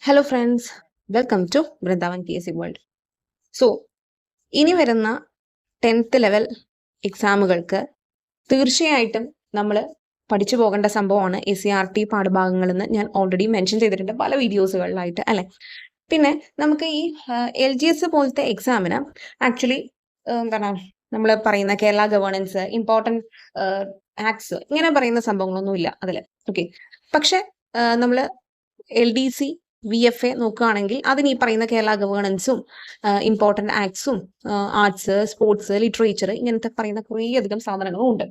Hello friends, welcome to Vrindavan PSC world. So ഇനി വരുന്ന 10th level എക്സാമുകൾക്ക് തീർച്ചയായിട്ടും നമ്മൾ പഠിച്ചു പോകേണ്ട സംഭവമാണ് SCRT പാഠഭാഗങ്ങളെന്ന് ഞാൻ ഓൾറെഡി മെൻഷൻ ചെയ്തിട്ടുണ്ട് പല വീഡിയോസുകളിലായിട്ട് അല്ലെ. പിന്നെ നമുക്ക് ഈ LGS പോലത്തെ എക്സാമിന് ആക്ച്വലി എന്താണ് നമ്മൾ പറയുന്ന കേരള ഗവേണൻസ്, ഇമ്പോർട്ടൻറ്റ് ആക്ട്സ് ഇങ്ങനെ പറയുന്ന സംഭവങ്ങളൊന്നും ഇല്ല അതിൽ. ഓക്കെ, പക്ഷെ നമ്മൾ LDC VFA നോക്കുകയാണെങ്കിൽ അതിന് ഈ പറയുന്ന കേരള ഗവേണൻസും ഇമ്പോർട്ടൻറ്റ് ആക്ട്സും ആർട്സ്, സ്പോർട്സ്, ലിറ്ററേച്ചർ ഇങ്ങനത്തെ പറയുന്ന കുറേ അധികം സാധനങ്ങളും ഉണ്ട്.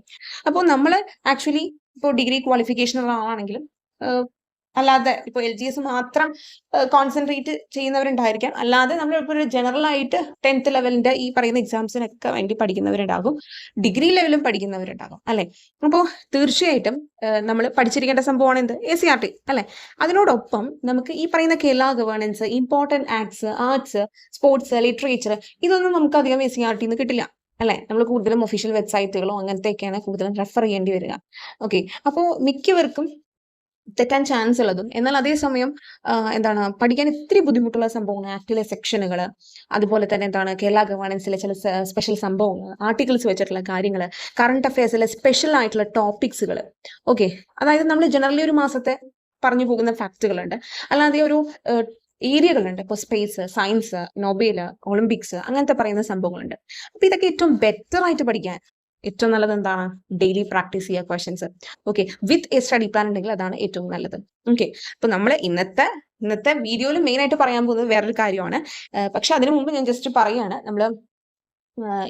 അപ്പോൾ നമ്മൾ ആക്ച്വലി ഇപ്പോൾ ഡിഗ്രി ക്വാളിഫിക്കേഷൻ ഉള്ള ആളാണെങ്കിലും അല്ലാതെ ഇപ്പോൾ LGS മാത്രം കോൺസെൻട്രേറ്റ് ചെയ്യുന്നവരുണ്ടായിരിക്കാം. അല്ലാതെ നമ്മളിപ്പോൾ ഒരു ജനറൽ ആയിട്ട് 10th ലെവലിന്റെ ഈ പറയുന്ന എക്സാംസിനൊക്കെ വേണ്ടി പഠിക്കുന്നവരുണ്ടാകും, ഡിഗ്രി ലെവലും പഠിക്കുന്നവരുണ്ടാകും അല്ലെ. അപ്പോൾ തീർച്ചയായിട്ടും നമ്മൾ പഠിച്ചിരിക്കേണ്ട സംഭവമാണ് എന്ത്? SCRT അല്ലെ. അതിനോടൊപ്പം നമുക്ക് ഈ പറയുന്ന Kerala governance, important acts, arts, sports, literature ഇതൊന്നും നമുക്ക് അധികം SCRT കിട്ടില്ല അല്ലെ. നമ്മൾ കൂടുതലും ഒഫീഷ്യൽ വെബ്സൈറ്റുകളോ അങ്ങനത്തെയൊക്കെയാണ് കൂടുതലും റെഫർ ചെയ്യേണ്ടി വരിക. ഓക്കെ, അപ്പോൾ മിക്കവർക്കും തെറ്റാൻ ചാൻസ് ഉള്ളതും എന്നാൽ അതേസമയം എന്താണ് പഠിക്കാൻ ഇത്തിരി ബുദ്ധിമുട്ടുള്ള സംഭവമാണ് ആക്ടിലെ സെക്ഷനുകൾ, അതുപോലെ തന്നെ എന്താണ് കേരള ഗവേണൻസിലെ ചില സ്പെഷ്യൽ സംഭവങ്ങൾ, ആർട്ടിക്കിൾസ് വെച്ചിട്ടുള്ള കാര്യങ്ങൾ, കറണ്ട് അഫയേഴ്സിലെ സ്പെഷ്യൽ ആയിട്ടുള്ള ടോപ്പിക്സുകൾ. ഓക്കെ, അതായത് നമ്മൾ ജനറലി ഒരു മാസത്തെ പറഞ്ഞു പോകുന്ന ഫാക്റ്റുകളുണ്ട്, അല്ലാതെ ഒരു ഏരിയകളുണ്ട്. ഇപ്പോൾ സ്പേസ്, സയൻസ്, നൊബേൽ, ഒളിമ്പിക്സ് അങ്ങനത്തെ പറയുന്ന സംഭവങ്ങളുണ്ട്. അപ്പൊ ഇതൊക്കെ ഏറ്റവും ബെറ്റർ ആയിട്ട് പഠിക്കാൻ ഏറ്റവും നല്ലത് എന്താണ്? ഡെയിലി പ്രാക്ടീസ് ചെയ്യുക questions. Okay, with a study plan ഉണ്ടെങ്കിൽ അതാണ് ഏറ്റവും നല്ലത്. ഓക്കെ, അപ്പൊ നമ്മൾ ഇന്നത്തെ വീഡിയോയിൽ മെയിൻ ആയിട്ട് പറയാൻ പോകുന്നത് വേറൊരു കാര്യമാണ്. പക്ഷെ അതിനു മുമ്പ് ഞാൻ ജസ്റ്റ് പറയാണ്, നമ്മൾ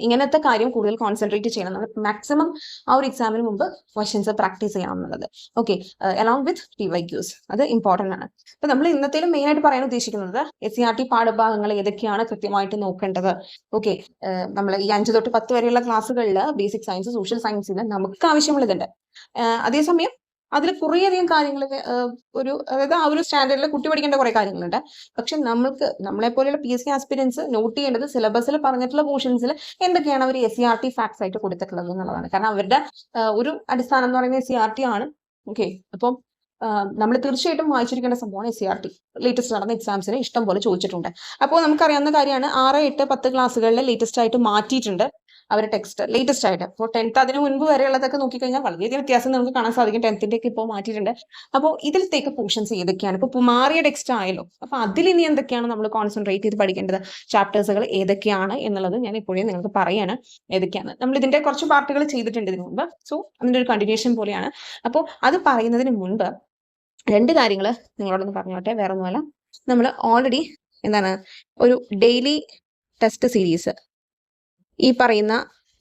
ഇങ്ങനത്തെ കാര്യം കൂടുതൽ കോൺസെൻട്രേറ്റ് ചെയ്യണം. നമ്മൾ മാക്സിമം ആ ഒരു എക്സാമിന് മുമ്പ് ക്വസ്റ്റ്യൻസ് പ്രാക്ടീസ് ചെയ്യണം എന്നുള്ളത്. ഓക്കെ, അലോങ് വിത്ത് TYQs അത് ഇമ്പോർട്ടൻ്റ് ആണ്. അപ്പൊ നമ്മൾ ഇന്നത്തേലും മെയിൻ ആയിട്ട് പറയാൻ ഉദ്ദേശിക്കുന്നത് SCRT പാഠഭാഗങ്ങൾ ഏതൊക്കെയാണ് കൃത്യമായിട്ട് നോക്കേണ്ടത്. ഓക്കെ, നമ്മൾ ഈ 5 തൊട്ട് 10 വരെയുള്ള ക്ലാസ്സുകളിൽ ബേസിക് സയൻസ്, സോഷ്യൽ സയൻസിന് നമുക്ക് ആവശ്യമുള്ളതുണ്ട്. അതേസമയം അതിൽ കുറേയധികം കാര്യങ്ങൾ അതായത് ആ ഒരു സ്റ്റാൻഡേർഡിൽ കുട്ടി പഠിക്കേണ്ട കുറെ കാര്യങ്ങളുണ്ട്. പക്ഷെ നമ്മളെ പോലെയുള്ള PSC ആസ്പിരൻസ് നോട്ട് ചെയ്യേണ്ടത് സിലബസിൽ പറഞ്ഞിട്ടുള്ള പോർഷൻസിൽ എന്തൊക്കെയാണ് അവർ SCRT ഫാക്ട്സ് ആയിട്ട് കൊടുത്തിട്ടുള്ളത് എന്നുള്ളതാണ്. കാരണം അവരുടെ ഒരു അടിസ്ഥാനം എന്ന് പറയുന്നത് SCRT ആണ്. ഓക്കെ, അപ്പം നമ്മൾ തീർച്ചയായിട്ടും വായിച്ചിരിക്കേണ്ട സംഭവമാണ് SCRT. ലേറ്റസ്റ്റ് നടന്ന എക്സാംസിന് ഇഷ്ടം പോലെ ചോദിച്ചിട്ടുണ്ട്. അപ്പോൾ നമുക്കറിയാവുന്ന കാര്യമാണ് 6, 8, 10 ക്ലാസ്സുകളിൽ ലേറ്റസ്റ്റ് ആയിട്ട് മാറ്റിയിട്ടുണ്ട് അവർ ടെക്സ്റ്റ് ലേറ്റസ്റ്റ് ആയിട്ട്. അപ്പോൾ 10th അതിന് മുൻപ് വരെയുള്ളതൊക്കെ നോക്കിക്കഴിഞ്ഞാൽ വളരെയധികം വ്യത്യാസം നമുക്ക് കാണാൻ സാധിക്കും. 10th ഇപ്പോൾ മാറ്റിയിട്ടുണ്ട്. അപ്പോൾ ഇതിലത്തേക്ക് പോർഷൻസ് ഏതൊക്കെയാണ്? ഇപ്പോൾ മാറിയ ടെക്സ്റ്റ് ആയല്ലോ, അപ്പോൾ അതിലിനി എന്തൊക്കെയാണ് നമ്മൾ കോൺസെൻട്രേറ്റ് ചെയ്ത് പഠിക്കേണ്ടത്, ചാപ്റ്റേഴ്സുകൾ ഏതൊക്കെയാണ് എന്നുള്ളത് ഞാൻ ഇപ്പോഴേ നിങ്ങൾക്ക് പറയാണ് ഏതൊക്കെയാണ്. നമ്മൾ ഇതിന്റെ കുറച്ച് പാർട്ടുകൾ ചെയ്തിട്ടുണ്ട് ഇതിനു മുമ്പ്. സോ അതിന്റെ ഒരു കണ്ടിന്യൂഷൻ പോലെയാണ്. അപ്പോൾ അത് പറയുന്നതിന് മുൻപ് 2 കാര്യങ്ങൾ നിങ്ങളോടൊന്ന് പറഞ്ഞോട്ടെ. വേറെ ഒന്നുമല്ല, നമ്മൾ ഓൾറെഡി എന്താണ് ഒരു ഡെയിലി ടെസ്റ്റ് സീരീസ് ഈ പറയുന്ന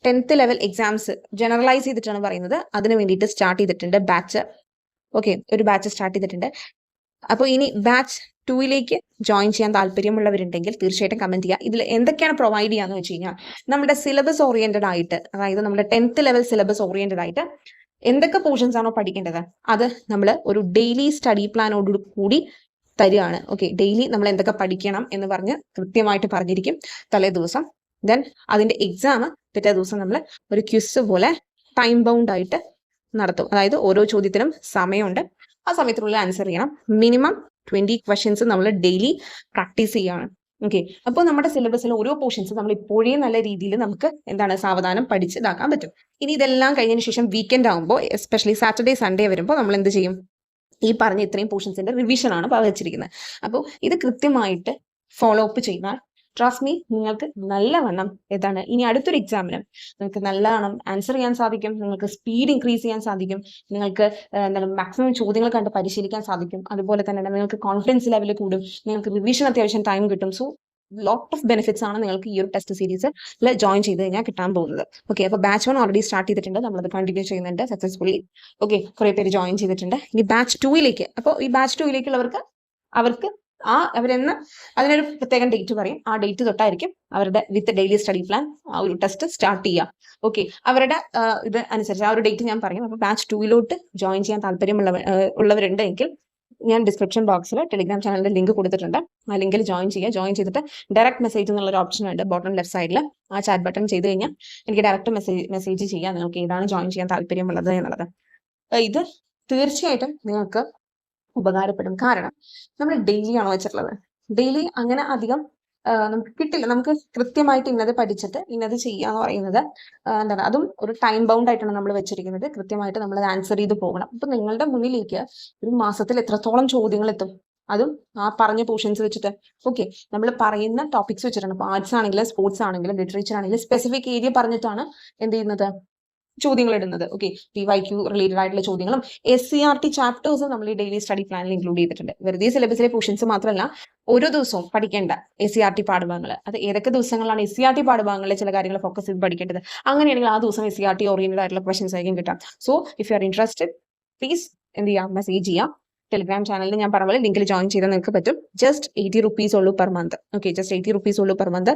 10th ലെവൽ എക്സാംസ് ജനറലൈസ് ചെയ്തിട്ടാണ് പറയുന്നത്. അതിന് വേണ്ടിയിട്ട് സ്റ്റാർട്ട് ചെയ്തിട്ടുണ്ട് ബാച്ച്. ഓക്കെ, ഒരു ബാച്ച് സ്റ്റാർട്ട് ചെയ്തിട്ടുണ്ട്. അപ്പോൾ ഇനി ബാച്ച് 2ലേക്ക് ജോയിൻ ചെയ്യാൻ താല്പര്യമുള്ളവരുണ്ടെങ്കിൽ തീർച്ചയായിട്ടും കമന്റ് ചെയ്യുക. ഇതിൽ എന്തൊക്കെയാണ് പ്രൊവൈഡ് ചെയ്യാന്ന് വെച്ച് കഴിഞ്ഞാൽ നമ്മുടെ സിലബസ് ഓറിയന്റഡ് ആയിട്ട്, അതായത് നമ്മുടെ 10th ലെവൽ സിലബസ് ഓറിയന്റഡ് ആയിട്ട് എന്തൊക്കെ പോർഷൻസ് ആണോ പഠിക്കേണ്ടത് അത് നമ്മൾ ഒരു ഡെയിലി സ്റ്റഡി പ്ലാനോട് കൂടി തരികയാണ്. ഓക്കെ, ഡെയിലി നമ്മൾ എന്തൊക്കെ പഠിക്കണം എന്ന് പറഞ്ഞ് കൃത്യമായിട്ട് പറഞ്ഞിരിക്കും തലേ ദിവസം. ദെൻ അതിന്റെ എക്സാം പിറ്റേ ദിവസം നമ്മൾ ഒരു ക്വിസ് പോലെ ടൈം ബൗണ്ട് ആയിട്ട് നടത്തും. അതായത് ഓരോ ചോദ്യത്തിനും സമയമുണ്ട്, ആ സമയത്തിനുള്ളിൽ ആൻസർ ചെയ്യണം. മിനിമം 20 ക്വസ്റ്റ്യൻസ് നമ്മൾ ഡെയിലി പ്രാക്ടീസ് ചെയ്യുകയാണ്. ഓക്കെ, അപ്പോൾ നമ്മുടെ സിലബസിൽ ഓരോ പോർഷൻസ് നമ്മൾ ഇപ്പോഴേ നല്ല രീതിയിൽ നമുക്ക് സാവധാനം പഠിച്ചിതാക്കാൻ പറ്റും. ഇനി ഇതെല്ലാം കഴിഞ്ഞതിന് ശേഷം വീക്കെൻഡ് ആകുമ്പോൾ, എസ്പെഷ്യലി സാറ്റർഡേ സൺഡേ വരുമ്പോൾ നമ്മൾ എന്ത് ചെയ്യും? ഈ പറഞ്ഞ ഇത്രയും പോർഷൻസിന്റെ റിവിഷൻ ആണ് വെച്ചിരിക്കുന്നത്. അപ്പോൾ ഇത് കൃത്യമായിട്ട് ഫോളോ അപ്പ് ചെയ്താൽ ട്രസ്റ്റ് മീ, നിങ്ങൾക്ക് നല്ലവണ്ണം ഇനി അടുത്തൊരു എക്സാമിന് നിങ്ങൾക്ക് നല്ലവണ്ണം ആൻസർ ചെയ്യാൻ സാധിക്കും. നിങ്ങൾക്ക് സ്പീഡ് ഇൻക്രീസ് ചെയ്യാൻ സാധിക്കും. നിങ്ങൾക്ക് മാക്സിമം ചോദ്യങ്ങൾ കണ്ട് പരിശീലിക്കാൻ സാധിക്കും. അതുപോലെ തന്നെ നിങ്ങൾക്ക് കോൺഫിഡൻസ് ലെവൽ കൂടും. നിങ്ങൾക്ക് റിവിഷൻ അത്യാവശ്യം ടൈം കിട്ടും. സോ ലോട്ട് ഓഫ് ബെനിഫിറ്റ്സ് ആണ് നിങ്ങൾക്ക് ഈ ഒരു ടെസ്റ്റ് സീരീസിൽ ജോയിൻ ചെയ്ത് കഴിഞ്ഞാൽ കിട്ടാൻ പോകുന്നത്. ഓക്കെ, അപ്പോൾ ബാച്ച് 1 ഓൾറെഡി സ്റ്റാർട്ട് ചെയ്തിട്ടുണ്ട്, നമ്മളത് കണ്ടിന്യൂ ചെയ്യുന്നുണ്ട് സക്സസ്ഫുള്ളി. ഓക്കെ, കുറെ പേര് ജോയിൻ ചെയ്തിട്ടുണ്ട്. ഇനി ബാച്ച് 2ലേക്ക്, അപ്പോൾ ഈ ബാച്ച് 2ലേക്കുള്ളവർക്ക് അവർക്ക് അതിനൊരു പ്രത്യേകം ഡേറ്റ് പറയും. ആ ഡേറ്റ് തൊട്ടായിരിക്കും അവരുടെ വിത്ത് ഡെയിലി സ്റ്റഡി പ്ലാൻ ആ ഒരു ടെസ്റ്റ് സ്റ്റാർട്ട് ചെയ്യുക. ഓക്കെ, അവരുടെ ഇത് അനുസരിച്ച് ആ ഒരു ഡേറ്റ് ഞാൻ പറയും. അപ്പോൾ ബാച്ച് 2ലോട്ട് ജോയിൻ ചെയ്യാൻ ഉള്ളവരുണ്ടെങ്കിൽ ഞാൻ ഡിസ്ക്രിപ്ഷൻ ബോക്സിൽ ടെലിഗ്രാം ചാനലിന്റെ ലിങ്ക് കൊടുത്തിട്ടുണ്ട്. ആ ലിങ്കിൽ ജോയിൻ ചെയ്യുക. ജോയിൻ ചെയ്തിട്ട് ഡയറക്റ്റ് മെസ്സേജ് എന്നുള്ളൊരു ഓപ്ഷൻ ഉണ്ട് ബോട്ടം ലെഫ്റ്റ് സൈഡിൽ. ആ ചാറ്റ് ബട്ടൺ ചെയ്ത് കഴിഞ്ഞാൽ എനിക്ക് ഡയറക്റ്റ് മെസ്സേജ് ചെയ്യാം നിങ്ങൾക്ക് ഏതാണ് ജോയിൻ ചെയ്യാൻ താല്പര്യമുള്ളത് എന്നുള്ളത്. ഇത് തീർച്ചയായിട്ടും നിങ്ങൾക്ക് ഉപകാരപ്പെടും. കാരണം നമ്മൾ ഡെയിലി ആണോ വെച്ചിട്ടുള്ളത്, ഡെയിലി അങ്ങനെ അധികം നമുക്ക് കിട്ടില്ല. നമുക്ക് കൃത്യമായിട്ട് ഇന്നത് പഠിച്ചിട്ട് ഇന്നത് ചെയ്യാന്ന് പറയുന്നത് എന്താണ്, അതും ഒരു ടൈം ബൗണ്ട് ആയിട്ടാണ് നമ്മൾ വെച്ചിരിക്കുന്നത്. കൃത്യമായിട്ട് നമ്മൾ ആൻസർ ചെയ്ത് പോകണം. അപ്പൊ നിങ്ങളുടെ മുന്നിലേക്ക് ഒരു മാസത്തിൽ എത്രത്തോളം ചോദ്യങ്ങൾ എത്തും, അതും ആ പറഞ്ഞ പോർഷൻസ് വെച്ചിട്ട്. ഓക്കെ, നമ്മൾ പറയുന്ന ടോപ്പിക്സ് വെച്ചിട്ടാണ്. ഇപ്പോൾ ആർട്സ് ആണെങ്കിലും സ്പോർട്സ് ആണെങ്കിലും ലിറ്ററേച്ചർ ആണെങ്കിലും സ്പെസിഫിക് ഏരിയ പറഞ്ഞിട്ടാണ് എന്ത് ചെയ്യുന്നത്, ചോദ്യങ്ങൾ ഇടുന്നത്. ഓക്കെ, PYQ റിലേറ്റഡ് ആയിട്ടുള്ള ചോദ്യങ്ങളും SCERT ചാപ്റ്റേഴ്സും നമ്മൾ ഈ ഡെയിലി സ്റ്റഡി പ്ലാനിൽ ഇൻക്ലൂഡ് ചെയ്തിട്ടുണ്ട്. വെറുതെ സിലബസിലെ പോർഷൻസ് മാത്രമല്ല, ഓരോ ദിവസവും പഠിക്കേണ്ട SCERT പാഠഭാഗങ്ങൾ, അത് ഏതൊക്കെ ദിവസങ്ങളാണ് SCERT പാഠഭാഗങ്ങളിലെ ചില കാര്യങ്ങൾ ഫോക്കസ് ചെയ്ത് പഠിക്കേണ്ടത്, അങ്ങനെയാണെങ്കിൽ ആ ദിവസം SCERT ഓറിയന്റഡ് ആയിട്ടുള്ള ക്വസ്റ്റൻസ് ആയിരിക്കും കിട്ടാം. So if you are interested, please എന്ത് ചെയ്യാം, മെസ്സേജ് ചെയ്യാം. ടെലിഗ്രാം ചാനലിൽ ഞാൻ പറഞ്ഞ പോലെ ലിങ്കിൽ ജോയിൻ ചെയ്താൽ നിങ്ങൾക്ക് പറ്റും. ജസ്റ്റ് 80 rupees ഉള്ളൂ per month. Okay, just 80 rupees ഉള്ളൂ പെർ മന്ത്.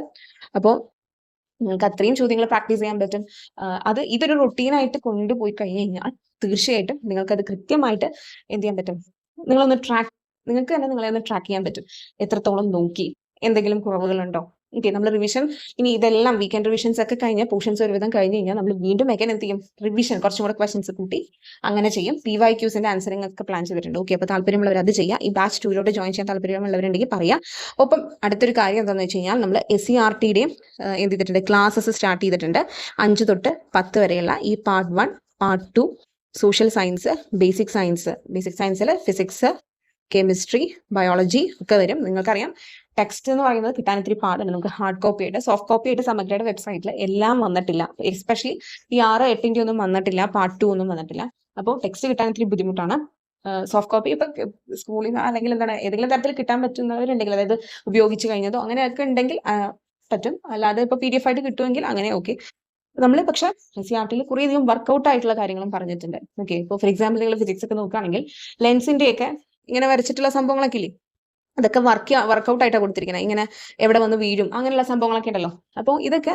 അപ്പോൾ നിങ്ങൾക്ക് അത്രയും ചോദ്യങ്ങൾ പ്രാക്ടീസ് ചെയ്യാൻ പറ്റും. അത് ഇതൊരു റൊട്ടീനായിട്ട് കൊണ്ടുപോയി കഴിഞ്ഞ് കഴിഞ്ഞാൽ തീർച്ചയായിട്ടും നിങ്ങൾക്ക് അത് കൃത്യമായിട്ട് എന്ത് ചെയ്യാൻ പറ്റും, നിങ്ങൾക്ക് തന്നെ നിങ്ങളെ ഒന്ന് ട്രാക്ക് ചെയ്യാൻ പറ്റും. എത്രത്തോളം നോക്കി, എന്തെങ്കിലും കുറവുകളുണ്ടോ. ഓക്കെ, നമ്മൾ റിവിഷൻ ഇനി ഇതെല്ലാം വീക്കെൻഡ് റിവിഷൻസ് ഒക്കെ കഴിഞ്ഞ പോർഷൻസ് ഒരുവിധം കഴിഞ്ഞ് കഴിഞ്ഞാൽ നമ്മൾ വീണ്ടും എന്ത് ചെയ്യും, റിവിഷൻ കുറച്ചും കൂടെ ക്വസ്റ്റൻസ് കൂട്ടി അങ്ങനെ ചെയ്യും. PYQs ആൻസറിംഗ് ഒക്കെ പ്ലാൻ ചെയ്തിട്ടുണ്ട്. ഓക്കെ, അപ്പോൾ താല്പര്യമുള്ളവർ അത് ചെയ്യുക. ഈ ബാച്ച് 2 ജോയിൻ ചെയ്യാൻ താല്പര്യമുള്ളവരുണ്ടെങ്കിൽ പറയാം. ഒപ്പം അടുത്തൊരു കാര്യം എന്താണെന്ന് വെച്ച് കഴിഞ്ഞാൽ നമ്മൾ SCERTയുടെയും എന്ത് ചെയ്തിട്ടുണ്ട്, ക്ലാസ്സസ് സ്റ്റാർട്ട് ചെയ്തിട്ടുണ്ട്. 5 തൊട്ട് 10 വരെയുള്ള ഈ part 1, part 2 social science, basic സയൻസിൽ ഫിസിക്സ്, കെമിസ്ട്രി, ബയോളജി ഒക്കെ വരും. നിങ്ങൾക്കറിയാം ടെക്സ്റ്റ് എന്ന് പറയുന്നത് കിട്ടാൻ ഇത്തിരി പാടാണ്. നമുക്ക് ഹാർഡ് കോപ്പി ആയിട്ട് സോഫ്റ്റ് കോപ്പി ആയിട്ട് സമഗ്രയുടെ വെബ്സൈറ്റിൽ എല്ലാം വന്നിട്ടില്ല. എസ്പെഷ്യലി ഈ 6, 8 ഒന്നും വന്നിട്ടില്ല, പാർട്ട് 2 ഒന്നും വന്നിട്ടില്ല. അപ്പോൾ ടെക്സ്റ്റ് കിട്ടാൻ ഇത്തിരി ബുദ്ധിമുട്ടാണ്. സോഫ്റ്റ് കോപ്പി ഇപ്പൊ സ്കൂളിൽ അല്ലെങ്കിൽ എന്താണ് ഏതെങ്കിലും തരത്തിൽ കിട്ടാൻ പറ്റുന്നവരുണ്ടെങ്കിൽ, അതായത് ഉപയോഗിച്ച് കഴിഞ്ഞതോ അങ്ങനെയൊക്കെ ഉണ്ടെങ്കിൽ പറ്റും. അല്ലാതെ ഇപ്പൊ PDF ആയിട്ട് കിട്ടുമെങ്കിൽ അങ്ങനെ ഓക്കെ. നമ്മൾ പക്ഷെ SCERTയിൽ കുറേ അധികം വർക്ക്ഔട്ട് ആയിട്ടുള്ള കാര്യങ്ങളും പറഞ്ഞിട്ടുണ്ട്. ഓക്കെ, ഇപ്പോൾ ഫോർ എക്സാമ്പിൾ നിങ്ങൾ ഫിസിക്സ് ഒക്കെ നോക്കുകയാണെങ്കിൽ ലെൻസിന്റെ ഒക്കെ ഇങ്ങനെ വരച്ചിട്ടുള്ള സംഭവങ്ങളൊക്കെ ഇല്ലേ, അതൊക്കെ വർക്ക്ഔട്ട് ആയിട്ടാണ് കൊടുത്തിരിക്കുന്നത്. ഇങ്ങനെ എവിടെ വന്ന് വീഴും അങ്ങനെയുള്ള സംഭവങ്ങളൊക്കെ ഉണ്ടല്ലോ. അപ്പോൾ ഇതൊക്കെ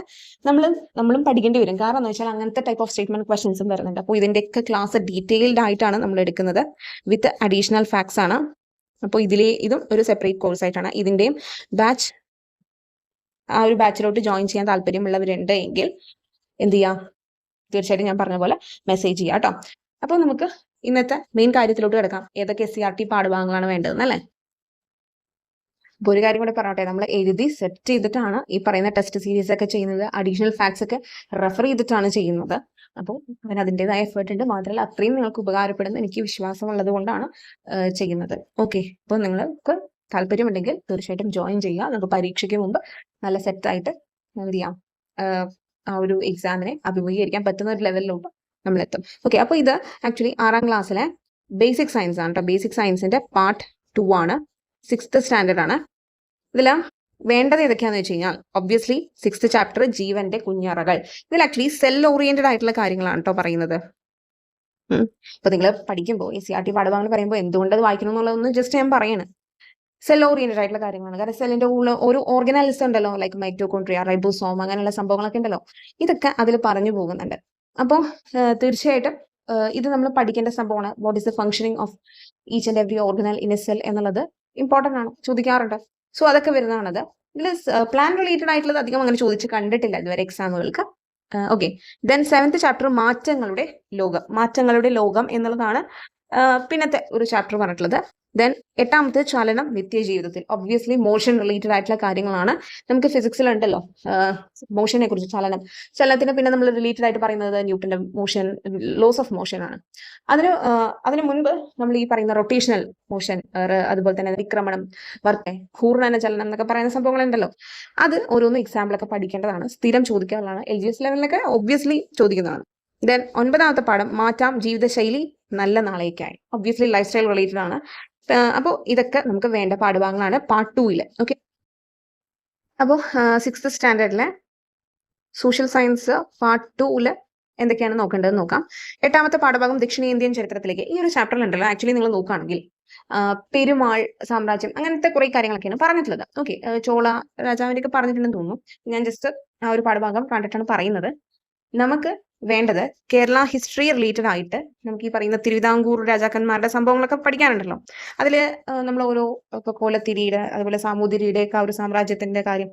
നമ്മളും പഠിക്കേണ്ടി വരും. കാരണം എന്ന് വെച്ചാൽ അങ്ങനത്തെ ടൈപ്പ് ഓഫ് സ്റ്റേറ്റ്മെന്റ് ക്വസ്റ്റൻസും വരുന്നുണ്ട്. അപ്പോൾ ഇതിന്റെയൊക്കെ ക്ലാസ് ഡീറ്റെയിൽഡ് ആയിട്ടാണ് നമ്മൾ എടുക്കുന്നത്, വിത്ത് അഡീഷണൽ ഫാക്ട്സ് ആണ്. അപ്പോൾ ഇതും ഒരു സെപ്പറേറ്റ് കോഴ്സ് ആയിട്ടാണ്. ഇതിന്റെയും ബാച്ച് ആ ഒരു ബാച്ചിലോട്ട് ജോയിൻ ചെയ്യാൻ താല്പര്യമുള്ളവരുണ്ട് എങ്കിൽ എന്ത് ചെയ്യാം, തീർച്ചയായിട്ടും ഞാൻ പറഞ്ഞ പോലെ മെസ്സേജ് ചെയ്യാം കേട്ടോ. അപ്പോൾ നമുക്ക് ഇന്നത്തെ മെയിൻ കാര്യത്തിലോട്ട് കിടക്കാം. ഏതൊക്കെ SCERT പാഠഭാഗങ്ങളാണ് വേണ്ടതെന്നല്ലേ. അപ്പോൾ ഒരു കാര്യം കൂടെ പറയട്ടെ, നമ്മൾ എഴുതി സെറ്റ് ചെയ്തിട്ടാണ് ഈ പറയുന്ന ടെസ്റ്റ് സീരീസ് ഒക്കെ ചെയ്യുന്നത്. അഡീഷണൽ ഫാക്ട്സ് ഒക്കെ റെഫർ ചെയ്തിട്ടാണ് ചെയ്യുന്നത്. അപ്പോൾ അതിന് അതിൻ്റെതായ എഫേർട്ട് ഉണ്ട്. മാത്രമല്ല അത്രയും നിങ്ങൾക്ക് ഉപകാരപ്പെടുന്ന എനിക്ക് വിശ്വാസമുള്ളത് കൊണ്ടാണ് ചെയ്യുന്നത്. ഓക്കെ, അപ്പോൾ നിങ്ങൾക്ക് താല്പര്യമുണ്ടെങ്കിൽ തീർച്ചയായിട്ടും ജോയിൻ ചെയ്യുക. നമുക്ക് പരീക്ഷയ്ക്ക് മുമ്പ് നല്ല സെറ്റായിട്ട് എന്ത് ചെയ്യാം, ആ ഒരു എക്സാമിനെ അഭിമുഖീകരിക്കാൻ പറ്റുന്ന ഒരു ലെവലിലോട്ട് നമ്മളെത്തും. ഓക്കെ, അപ്പോൾ ഇത് ആക്ച്വലി 6ാം ക്ലാസ്സിലെ ബേസിക് സയൻസ് ആണ് കേട്ടോ. ബേസിക് സയൻസിന്റെ പാർട്ട് 2 ആണ്, 6th സ്റ്റാൻഡേർഡ് ആണ്. ഇതിൽ വേണ്ടത് ഏതൊക്കെയാണെന്ന് വെച്ച് കഴിഞ്ഞാൽ ഒബ്വിയസ്ലി 6th ചാപ്റ്റർ ജീവന്റെ കുഞ്ഞറകൾ. ഇതിൽ ആക്ച്വലി സെൽ ഓറിയന്റഡ് ആയിട്ടുള്ള കാര്യങ്ങളാണ് കേട്ടോ പറയുന്നത്. ഇപ്പൊ നിങ്ങൾ പഠിക്കുമ്പോൾ SCERT പാഠഭാഗങ്ങൾ പറയുമ്പോൾ എന്തുകൊണ്ട് അത് വായിക്കണം എന്നുള്ളതൊന്നും ജസ്റ്റ് ഞാൻ പറയാണ്. സെൽ ഓറിയന്റഡ് ആയിട്ടുള്ള കാര്യങ്ങളാണ്. കാരണം സെല്ലിന്റെ ഒരു ഓർഗനൈസ് ഉണ്ടല്ലോ, ലൈക്ക് മൈറ്റോകോൺട്രിയ, റൈബോസോം, അങ്ങനെയുള്ള സംഭവങ്ങളൊക്കെ ഉണ്ടല്ലോ, ഇതൊക്കെ അതിൽ പറഞ്ഞു പോകുന്നുണ്ട്. അപ്പോൾ തീർച്ചയായിട്ടും ഇത് നമ്മൾ പഠിക്കേണ്ട സംഭവമാണ്. What is the functioning of each and every organelle in A cell എന്നുള്ളത് ഇമ്പോർട്ടൻ്റ് ആണ്, ചോദിക്കാറുണ്ട്. സോ അതൊക്കെ വരുന്നതാണത്. ഇതിൽ പ്ലാൻ റിലേറ്റഡ് ആയിട്ടുള്ളത് അധികം അങ്ങനെ ചോദിച്ച് കണ്ടിട്ടില്ല ഇതുവരെ എക്സാമുകൾക്ക്. ഓക്കെ, ദെൻ 7th ചാപ്റ്റർ മാറ്റങ്ങളുടെ ലോകം എന്നുള്ളതാണ് പിന്നത്തെ ഒരു ചാപ്റ്റർ പറഞ്ഞിട്ടുള്ളത്. ദെൻ 8ാമത്തെ ചലനം നിത്യജീവിതത്തിൽ. ഒബ്വിയസ്ലി മോഷൻ റിലേറ്റഡ് ആയിട്ടുള്ള കാര്യങ്ങളാണ്. നമുക്ക് ഫിസിക്സിൽ ഉണ്ടല്ലോ മോഷനെ കുറിച്ച്, ചലനത്തിന് പിന്നെ നമ്മൾ റിലേറ്റഡ് ആയിട്ട് പറയുന്നത് ന്യൂട്ടന്റെ മോഷൻ, ലോസ് ഓഫ് മോഷൻ ആണ്. അതിന് മുൻപ് നമ്മൾ ഈ പറയുന്ന റൊട്ടേഷണൽ മോഷൻ, അതുപോലെ തന്നെ വിക്രമണം, ഘൂർണന ചലനം എന്നൊക്കെ പറയുന്ന സംഭവങ്ങളുണ്ടല്ലോ, അത് ഓരോന്നും എക്സാമ്പിളൊക്കെ പഠിക്കേണ്ടതാണ്. സ്ഥിരം ചോദിക്കാനുള്ളതാണ്. LGS ലെവലിലൊക്കെ ഒബ്വിയസ്ലി ചോദിക്കുന്നതാണ്. ദെൻ 9ാമത്തെ പാഠം മാറ്റാം ജീവിതശൈലി നല്ല നാളേക്കായി. ഒബ്വിയസ്ലി ലൈഫ് സ്റ്റൈൽ റിലേറ്റഡ് ആണ്. അപ്പോൾ ഇതൊക്കെ നമുക്ക് വേണ്ട പാഠഭാഗങ്ങളാണ് പാർട്ട് 2. ഓക്കെ, അപ്പോൾ 6th സ്റ്റാൻഡേർഡിലെ സോഷ്യൽ സയൻസ് പാർട്ട് 2 എന്തൊക്കെയാണ് നോക്കേണ്ടതെന്ന് നോക്കാം. 8ാമത്തെ പാഠഭാഗം ദക്ഷിണേന്ത്യൻ ചരിത്രത്തിലേക്ക്. ഈ ഒരു ചാപ്റ്ററിൽ ഉണ്ടല്ലോ ആക്ച്വലി നിങ്ങൾ നോക്കുകയാണെങ്കിൽ പെരുമാൾ സാമ്രാജ്യം അങ്ങനത്തെ കുറെ കാര്യങ്ങളൊക്കെയാണ് പറഞ്ഞിട്ടുള്ളത്. ഓക്കെ, ചോള രാജാവിന്റെ ഒക്കെ പറഞ്ഞിട്ടുണ്ടെന്ന് തോന്നുന്നു. ഞാൻ ജസ്റ്റ് ആ ഒരു പാഠഭാഗം കണ്ടിട്ടാണ് പറയുന്നത്. നമുക്ക് വേണ്ടത് കേരള ഹിസ്റ്ററി റിലേറ്റഡ് ആയിട്ട് നമുക്ക് ഈ പറയുന്ന തിരുവിതാംകൂർ രാജാക്കന്മാരുടെ സംഭവങ്ങളൊക്കെ പഠിക്കാനുണ്ടല്ലോ. അതിൽ നമ്മൾ ഓരോ കോലത്തിരിയുടെ, അതുപോലെ സാമൂതിരിയുടെ ഒക്കെ ആ ഒരു സാമ്രാജ്യത്തിന്റെ കാര്യം,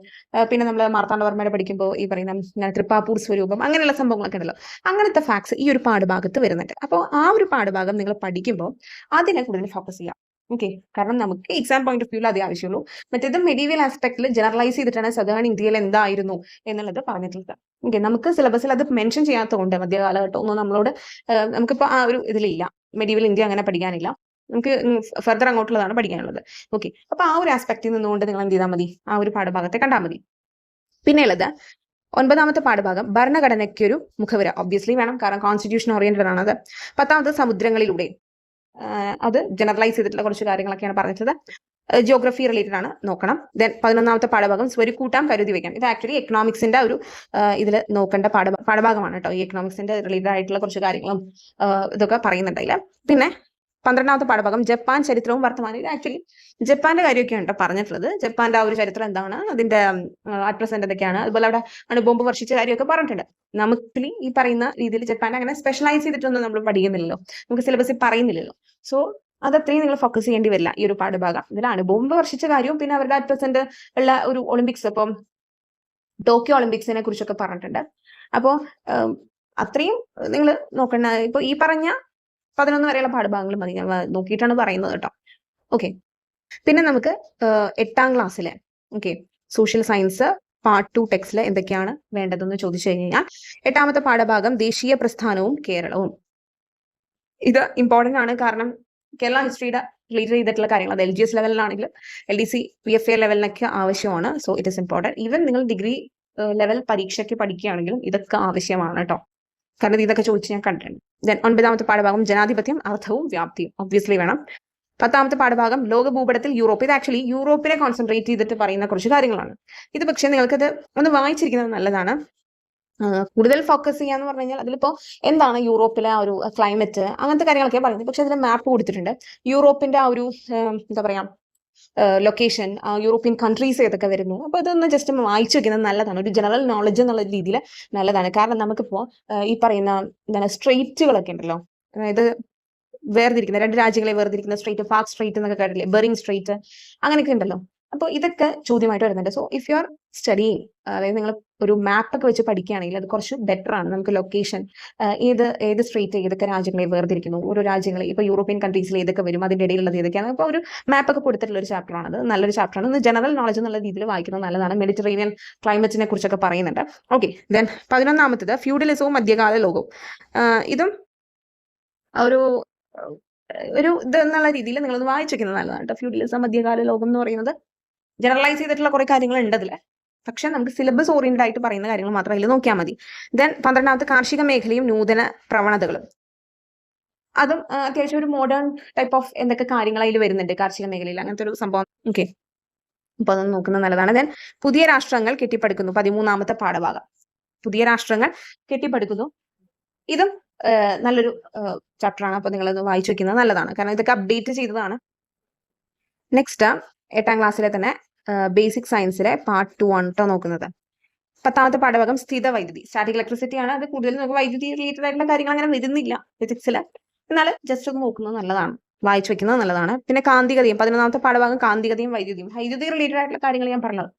പിന്നെ നമ്മൾ മാർത്താണ്ഡവർമ്മയുടെ പഠിക്കുമ്പോൾ ഈ പറയുന്ന തൃപ്പാപ്പൂർ സ്വരൂപം, അങ്ങനെയുള്ള സംഭവങ്ങളൊക്കെ ഉണ്ടല്ലോ. അങ്ങനത്തെ ഫാക്ട്സ് ഈ ഒരു പാഠഭാഗത്ത് വരുന്നുണ്ട്. അപ്പോൾ ആ ഒരു പാഠഭാഗം നിങ്ങൾ പഠിക്കുമ്പോൾ അതിനെ കൂടുതൽ ഫോക്കസ് ചെയ്യാം. ഓക്കെ, കാരണം നമുക്ക് എക്സാം പോയിന്റ് ഓഫ് വ്യൂവിൽ അതേ ആവശ്യമുള്ളൂ. മറ്റേത് മെഡീവിയൽ ആസ്പെക്ടിൽ ജനറലൈസ് ചെയ്തിട്ടാണ് സദേൺ ഇന്ത്യയിൽ എന്തായിരുന്നു എന്നുള്ളത് പറഞ്ഞിട്ടുള്ളത്. ഓക്കെ, നമുക്ക് സിലബസിൽ അത് മെൻഷൻ ചെയ്യാത്തതുകൊണ്ട് മധ്യകാലഘട്ടം ഒന്നും നമ്മളോട് നമുക്കിപ്പോൾ ആ ഒരു ഇതിലില്ല, മെഡീവിയൽ ഇന്ത്യ അങ്ങനെ പഠിക്കാനില്ല, നമുക്ക് ഫർദർ അങ്ങോട്ടുള്ളതാണ് പഠിക്കാനുള്ളത്. ഓക്കെ, അപ്പൊ ആ ഒരു ആസ്പെക്റ്റിൽ നിന്നുകൊണ്ട് നിങ്ങൾ എന്ത് ചെയ്താൽ മതി, ആ ഒരു പാഠഭാഗത്തെ കണ്ടാൽ മതി. പിന്നെ ഉള്ളത് 9ാമത്തെ പാഠഭാഗം ഭരണഘടനയ്ക്കൊരു മുഖവുര. ഒബ്വിയസ്ലി വേണം, കാരണം കോൺസ്റ്റിറ്റ്യൂഷൻ ഓറിയന്റഡ് ആണത്. 10ാമത് സമുദ്രങ്ങളിലൂടെ, അത് ജനറലൈസ് ചെയ്തിട്ടുള്ള കുറച്ച് കാര്യങ്ങളൊക്കെയാണ് പറഞ്ഞിട്ടുള്ളത്. ജിയോഗ്രഫി റിലേറ്റഡ് ആണ്, നോക്കണം. ദെൻ 11ാമത്തെ പാഠഭാഗം സ്വരുക്കൂട്ടാൻ കരുതി വെക്കാം. ഇത് ആക്ച്വലി എക്കണോമിക്സിന്റെ ഒരു ഇതിൽ നോക്കേണ്ട പാഠഭാഗമാണ് കേട്ടോ. ഈ എക്കണോമിക്സിന്റെ റിലേറ്റഡ് ആയിട്ടുള്ള കുറച്ച് കാര്യങ്ങളും ഇതൊക്കെ പറയുന്നുണ്ട് അതിൽ. പിന്നെ 12ാമത്തെ പാഠഭാഗം ജപ്പാൻ ചരിത്രവും വർത്തമാനവും. ഇത് ആക്ച്വലി ജപ്പാന്റെ കാര്യമൊക്കെയാണ് കേട്ടോ പറഞ്ഞിട്ടുള്ളത്. ജപ്പാന്റെ ആ ഒരു ചരിത്രം എന്താണ്, അതിന്റെ അറ്റ് പ്രസന്റ് എന്തൊക്കെയാണ്, അതുപോലെ അവിടെ അണുബോംബ് വർഷിച്ച കാര്യമൊക്കെ പറഞ്ഞിട്ടുണ്ട്. നമുക്ക് ഈ പറയുന്ന രീതിയിൽ ജപ്പാൻ അങ്ങനെ സ്പെഷ്യലൈസ് ചെയ്തിട്ടൊന്നും നമ്മൾ പഠിക്കുന്നില്ലല്ലോ, നമുക്ക് സിലബസിൽ പറയുന്നില്ലല്ലോ. സോ അതത്രയും നിങ്ങൾ ഫോക്കസ് ചെയ്യേണ്ടി വരില്ല ഈ ഒരു പാഠഭാഗം. ഇതിൽ അണുബോംബ് വർഷിച്ച കാര്യവും പിന്നെ അവരുടെ അറ്റ് പ്രസന്റ് ഉള്ള ഒരു ഒളിമ്പിക്സ്, ഇപ്പം ടോക്കിയോ ഒളിമ്പിക്സിനെ കുറിച്ചൊക്കെ പറഞ്ഞിട്ടുണ്ട്. അപ്പോൾ അത്രയും നിങ്ങൾ നോക്കണ്ട. ഇപ്പൊ ഈ പറഞ്ഞ 11 വരെയുള്ള പാഠഭാഗങ്ങൾ മതി, ഞാൻ നോക്കിയിട്ടാണ് പറയുന്നത് കേട്ടോ. ഓക്കെ, പിന്നെ നമുക്ക് 8ാം ക്ലാസ്സിലെ സോഷ്യൽ സയൻസ് പാർട്ട് 2 ടെക്സ്റ്റിൽ എന്തൊക്കെയാണ് വേണ്ടതെന്ന് ചോദിച്ചു കഴിഞ്ഞാൽ 8ാമത്തെ പാഠഭാഗം ദേശീയ പ്രസ്ഥാനവും കേരളവും. ഇത് ഇമ്പോർട്ടന്റ് ആണ്, കാരണം കേരള ഹിസ്റ്ററിയുടെ റിലേറ്റഡ് ചെയ്തിട്ടുള്ള കാര്യങ്ങൾ അത് LGS ലെവലിലാണെങ്കിലും LDC PFA ലെവലിനൊക്കെ ആവശ്യമാണ്. So it is important. Even നിങ്ങൾ ഡിഗ്രി ലെവൽ പരീക്ഷയ്ക്ക് പഠിക്കുകയാണെങ്കിലും ഇതൊക്കെ ആവശ്യമാണ് കേട്ടോ, കാരണം ഇതൊക്കെ ചോദിച്ച് ഞാൻ കണ്ടിട്ടുണ്ട്. ദെൻ 9ാമത്തെ പാഠഭാഗം ജനാധിപത്യം, അർത്ഥവും വ്യാപ്തിയും ഒബ്വിയസ്ലി വേണം. 10ാമത്തെ പാഠഭാഗം ലോക ഭൂപടത്തിൽ യൂറോപ്പ്. ഇത് ആക്ച്വലി യൂറോപ്പിനെ കോൺസെൻട്രേറ്റ് ചെയ്തിട്ട് പറയുന്ന കുറച്ച് കാര്യങ്ങളാണ്. ഇത് പക്ഷേ നിങ്ങൾക്കത് ഒന്ന് വായിച്ചിരിക്കുന്നത് നല്ലതാണ്. കൂടുതൽ ഫോക്കസ് ചെയ്യാന്ന് പറഞ്ഞു കഴിഞ്ഞാൽ അതിലിപ്പോ എന്താണ് യൂറോപ്പിലെ ആ ഒരു ക്ലൈമറ്റ്, അങ്ങനത്തെ കാര്യങ്ങളൊക്കെ പറയുന്നത്. പക്ഷെ അതിൽ മാപ്പ് കൊടുത്തിട്ടുണ്ട്, യൂറോപ്പിന്റെ ആ ഒരു എന്താ പറയാ ലൊക്കേഷൻ, യൂറോപ്യൻ കൺട്രീസ് ഏതൊക്കെ വരുന്നു. അപ്പൊ അതൊന്ന് ജസ്റ്റ് വായിച്ചു വെക്കുന്നത് നല്ലതാണ്, ഒരു ജനറൽ നോളജ് എന്നുള്ള രീതിയിൽ നല്ലതാണ്. കാരണം നമുക്കിപ്പോ ഈ പറയുന്ന എന്താണ് സ്ട്രേറ്റുകളൊക്കെ ഉണ്ടല്ലോ, അതായത് വേർതിരിക്കുന്ന 2 രാജ്യങ്ങളെ വേർതിരിക്കുന്ന സ്ട്രേറ്റ്, ഫാക് സ്ട്രേറ്റ് എന്നൊക്കെ കേട്ടില്ലേ, ബെറിംഗ് സ്ട്രേറ്റ്, അങ്ങനെയൊക്കെ ഉണ്ടല്ലോ. അപ്പോൾ ഇതൊക്കെ ചോദ്യമായിട്ട് വരുന്നുണ്ട്. So if you are studying, അതായത് നിങ്ങൾ ഒരു മാപ്പൊക്കെ വെച്ച് പഠിക്കുകയാണെങ്കിൽ അത് കുറച്ച് ബെറ്റർ ആണ്. നമുക്ക് ലൊക്കേഷൻ, ഏത് സ്ട്രേറ്റ് ഏതൊക്കെ രാജ്യങ്ങളെ വേർതിരിക്കുന്നു, ഓരോ രാജ്യങ്ങളെ ഇപ്പോൾ യൂറോപ്യൻ കൺട്രീസിൽ ഏതൊക്കെ വരും, അതിൻ്റെ ഇടയിലുള്ളത് ഏതൊക്കെയാണ്. അപ്പോൾ ഒരു മാപ്പൊക്കെ കൊടുത്തിട്ടുള്ള ഒരു ചാപ്റ്ററാണ് അത്, നല്ലൊരു ചാപ്റ്ററാണ്. ഒന്ന് ജനറൽ നോളജ് എന്നുള്ള രീതിയിൽ വായിക്കുന്നത് നല്ലതാണ്. മെഡിറ്ററേനിയൻ ക്ലൈമറ്റിനെ കുറിച്ചൊക്കെ പറയുന്നുണ്ട്. ഓക്കെ, ദെൻ 11ാമത്തേത് ഫ്യൂഡലിസവും മധ്യകാല ലോകവും. ഇതും ഒരു ഇത് എന്നുള്ള രീതിയിൽ നിങ്ങളൊന്ന് വായിച്ചു വെക്കുന്നത് നല്ലതാണ് കേട്ടോ. ഫ്യൂഡലിസം, മധ്യകാല ലോകം എന്ന് പറയുന്നത് ജനറലൈസ് ചെയ്തിട്ടുള്ള കുറെ കാര്യങ്ങൾ ഉണ്ട് അതിൽ, പക്ഷെ നമുക്ക് സിലബസ് ഓറിയന്റഡ് ആയിട്ട് പറയുന്ന കാര്യങ്ങൾ മാത്രം അതിൽ നോക്കിയാൽ മതി. ദെൻ 12ാമത്തെ കാർഷിക മേഖലയും നൂതന പ്രവണതകളും. അതും അത്യാവശ്യം ഒരു മോഡേൺ ടൈപ്പ് ഓഫ് എന്തൊക്കെ കാര്യങ്ങൾ അതിൽ വരുന്നുണ്ട് കാർഷിക മേഖലയിൽ, അങ്ങനത്തെ ഒരു സംഭവം. ഓക്കെ, അപ്പൊ അതൊന്ന് നോക്കുന്നത് നല്ലതാണ്. ദെൻ പുതിയ രാഷ്ട്രങ്ങൾ കെട്ടിപ്പടുക്കുന്നു, 13ാമത്തെ പാഠഭാഗം. പുതിയ രാഷ്ട്രങ്ങൾ കെട്ടിപ്പടുക്കുന്നു, ഇതും നല്ലൊരു ചാപ്റ്ററാണ്. അപ്പൊ നിങ്ങളത് വായിച്ചു വെക്കുന്നത് നല്ലതാണ്, കാരണം ഇതൊക്കെ അപ്ഡേറ്റ് ചെയ്തതാണ്. നെക്സ്റ്റ് 8ാം ക്ലാസ്സിലെ തന്നെ ബേസിക് സയൻസിലെ പാർട്ട് 2 ആണ് കേട്ടോ നോക്കുന്നത്. 10ാമത്തെ പാഠഭാഗം സ്ഥിത വൈദ്യുതി, സ്റ്റാറ്റിക് ഇലക്ട്രിസിറ്റി ആണ്. അത് കൂടുതൽ നമുക്ക് വൈദ്യുതി റിലേറ്റഡ് ആയിട്ടുള്ള കാര്യങ്ങൾ അങ്ങനെ വരുന്നില്ല ഫിസിക്സിൽ, എന്നാൽ ജസ്റ്റ് ഒന്ന് നോക്കുന്നത് നല്ലതാണ്, വായിച്ചു വെക്കുന്നത് നല്ലതാണ്. പിന്നെ കാന്തികതയും, 11ാമത്തെ പാഠഭാഗം കാന്തികതയും വൈദ്യുതിയും. വൈദ്യുതി റിലേറ്റഡ് ആയിട്ടുള്ള കാര്യങ്ങൾ ഞാൻ പറഞ്ഞത്,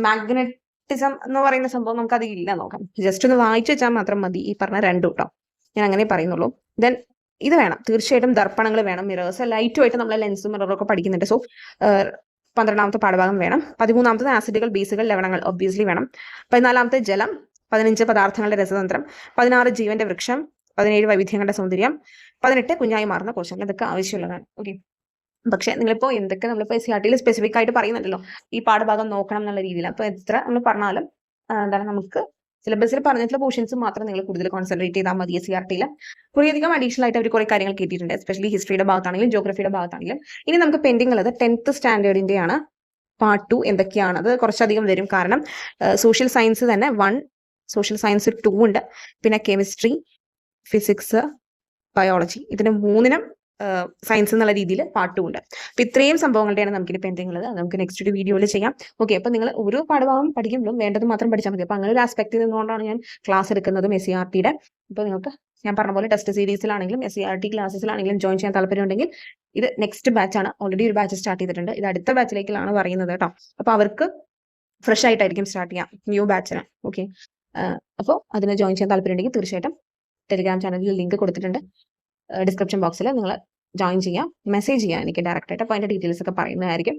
മാഗ്നറ്റിസം എന്ന് പറയുന്ന സംഭവം നമുക്ക് അത് ഇല്ല, നോക്കാം. ജസ്റ്റ് ഒന്ന് വായിച്ചു വെച്ചാൽ മാത്രം മതി ഈ പറഞ്ഞ രണ്ടും കേട്ടോ, ഞാൻ അങ്ങനെ പറയുന്നുള്ളൂ. ദെൻ ഇത് വേണം തീർച്ചയായിട്ടും, ദർപ്പണങ്ങൾ വേണം, മിറേഴ്സ്, ലൈറ്റുമായിട്ട് നമ്മൾ ലെൻസും മിററൊക്കെ പഠിക്കുന്നുണ്ട്. സോ 12ാമത്തെ പാഠഭാഗം വേണം. 13ാമത്തെ ആസിഡുകൾ, ബേസുകൾ, ലവണങ്ങൾ ഒബ്വിയസ്ലി വേണം. 14ാമത്തെ ജലം. 15 പദാർത്ഥങ്ങളുടെ രസതന്ത്രം. 16 ജീവന്റെ വൃക്ഷം. 17 വൈവിധ്യങ്ങളുടെ സൗന്ദര്യം. 18 കുഞ്ഞായി മാറുന്ന കോശങ്ങൾ. ഇതൊക്കെ ആവശ്യമുള്ളതാണ്. ഓക്കെ, പക്ഷെ നിങ്ങളിപ്പോ എന്തൊക്കെ നമ്മളിപ്പോ CRT സ്പെസിഫിക് ആയിട്ട് പറയുന്നുണ്ടല്ലോ ഈ പാഠഭാഗം നോക്കണം എന്നുള്ള രീതിയിൽ. അപ്പൊ എത്ര നമ്മൾ പറഞ്ഞാലും എന്താണ്, നമുക്ക് സിലബസിൽ പറഞ്ഞിട്ടുള്ള പോർഷൻസ് മാത്രം നിങ്ങൾ കൂടുതൽ കോൺസെൻട്രേറ്റ് ചെയ്താൽ മതി. CRT കുറേയധികം അഡീഷണൽ ആയിട്ട് അവർ കുറെ കാര്യങ്ങൾ കേട്ടിട്ടുണ്ട്, എസ്പെഷ്യലി ഹിസ്റ്ററിയുടെ ഭാഗത്താണെങ്കിലും ജോഗ്രഫിയുടെ ഭാഗത്താണെങ്കിലും. ഇനി നമുക്ക് പെൻഡിങ് ഉള്ളത് 10th സ്റ്റാൻഡേർഡിന്റെ ആണ് പാർട്ട് 2 എന്തൊക്കെയാണ്. അത് കുറച്ചധികം വരും, കാരണം സോഷ്യൽ സയൻസ് തന്നെ 1, സോഷ്യൽ സയൻസ് 2 ഉണ്ട്, പിന്നെ കെമിസ്ട്രി, ഫിസിക്സ്, ബയോളജി, ഇതിന് 3നും സയൻസ് എന്നുള്ള രീതിയിൽ പാർട്ട് 2 ഉണ്ട്. അപ്പൊ ഇത്രയും സംഭവങ്ങളുടെയാണ് നമുക്കിനി പെൻഡിങ് ഉള്ളത്. നമുക്ക് നെക്സ്റ്റ് ഒരു വീഡിയോയിൽ ചെയ്യാം. ഓക്കെ, അപ്പൊ നിങ്ങൾ ഓരോ പാഠഭാഗം പഠിക്കുമ്പോഴും വേണ്ടത് മാത്രം പഠിച്ചാൽ മതി. അപ്പൊ അങ്ങനെ ഒരു ആസ്പെക്ട് നിന്നുകൊണ്ടാണ് ഞാൻ ക്ലാസ് എടുക്കുന്നതും SCRTയുടെ. ഇപ്പൊ നിങ്ങൾക്ക് ഞാൻ പറഞ്ഞ പോലെ ടെസ്റ്റ് സീരീസിലാണെങ്കിലും SCRT ക്ലാസ്സിലാണെങ്കിലും ജോയിൻ ചെയ്യാൻ താല്പര്യമുണ്ടെങ്കിൽ ഇത് നെക്സ്റ്റ് ബാച്ച് ആണ്. ഓൾറെഡി ഒരു ബാച്ച് സ്റ്റാർട്ട് ചെയ്തിട്ടുണ്ട്, ഇത് അടുത്ത ബാച്ചിലേക്കാണ് പറയുന്നത് കേട്ടോ. അപ്പൊ അവർക്ക് ഫ്രഷ് ആയിട്ടായിരിക്കും സ്റ്റാർട്ട് ചെയ്യാം, ന്യൂ ബാച്ചിന്. ഓക്കെ, അപ്പോൾ അതിന് ജോയിൻ ചെയ്യാൻ താല്പര്യമുണ്ടെങ്കിൽ തീർച്ചയായിട്ടും ടെലിഗ്രാം ചാനലിൽ ലിങ്ക് കൊടുത്തിട്ടുണ്ട് ഡിസ്ക്രിപ്ഷൻ ബോക്സിൽ. നിങ്ങൾ ജോയിൻ ചെയ്യാം, മെസ്സേജ് ചെയ്യാം എനിക്ക് ഡയറക്റ്റ് ആയിട്ട്. അപ്പോൾ അതിൻ്റെ ഡീറ്റെയിൽസ് ഒക്കെ പറയുന്നതായിരിക്കും.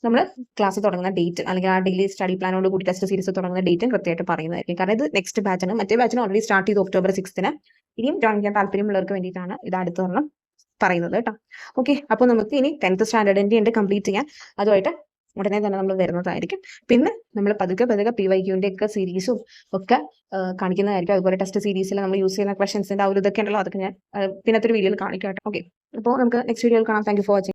നമ്മൾ ക്ലാസ് തുടങ്ങുന്ന ഡേറ്റ് അല്ലെങ്കിൽ ആ ഡെയിലി സ്റ്റഡി പ്ലാനോട് കൂടി ടെസ്റ്റ് സീരീസ് തുടങ്ങുന്ന ഡേറ്റും കൃത്യമായിട്ട് പറയുന്നതായിരിക്കും. കാരണം ഇത് നെക്സ്റ്റ് ബാച്ചാണ്. മറ്റേ ബാച്ചിന് ഓൾറെഡി സ്റ്റാർട്ട് ചെയ്തു October 6th. ഇനിയും ജോയിൻ ചെയ്യാൻ താല്പര്യമുള്ളവർക്ക് വേണ്ടിയിട്ടാണ് ഇത് അടുത്ത ഒരെണ്ണം പറയുന്നത് കേട്ടോ. ഓക്കെ, അപ്പോൾ നമുക്ക് ഇനി 10th സ്റ്റാൻഡേർഡിൻ്റെ ഉണ്ട് കംപ്ലീറ്റ് ചെയ്യാൻ. അതുമായിട്ട് ഉടനെ തന്നെ നമ്മൾ വരുന്നതായിരിക്കും. പിന്നെ നമ്മൾ പതുക്കെ PYQൻ്റെ ഒക്കെ സീരീസും ഒക്കെ കാണിക്കുന്നതായിരിക്കും. അതുപോലെ ടെസ്റ്റ് സീരീസിൽ നമ്മൾ യൂസ് ചെയ്യുന്ന ക്വസ്റ്റൻസിൻ്റെ ആ ഒരു ഇതൊക്കെ ഉണ്ടല്ലോ, അതൊക്കെ ഞാൻ പിന്നത്തെ ഒരു വീഡിയോയിൽ കാണിക്കാം കേട്ടോ. ഓക്കെ, അപ്പോൾ നമുക്ക് നെക്സ്റ്റ് വീഡിയോയിൽ കാണാം. Thank you for watching.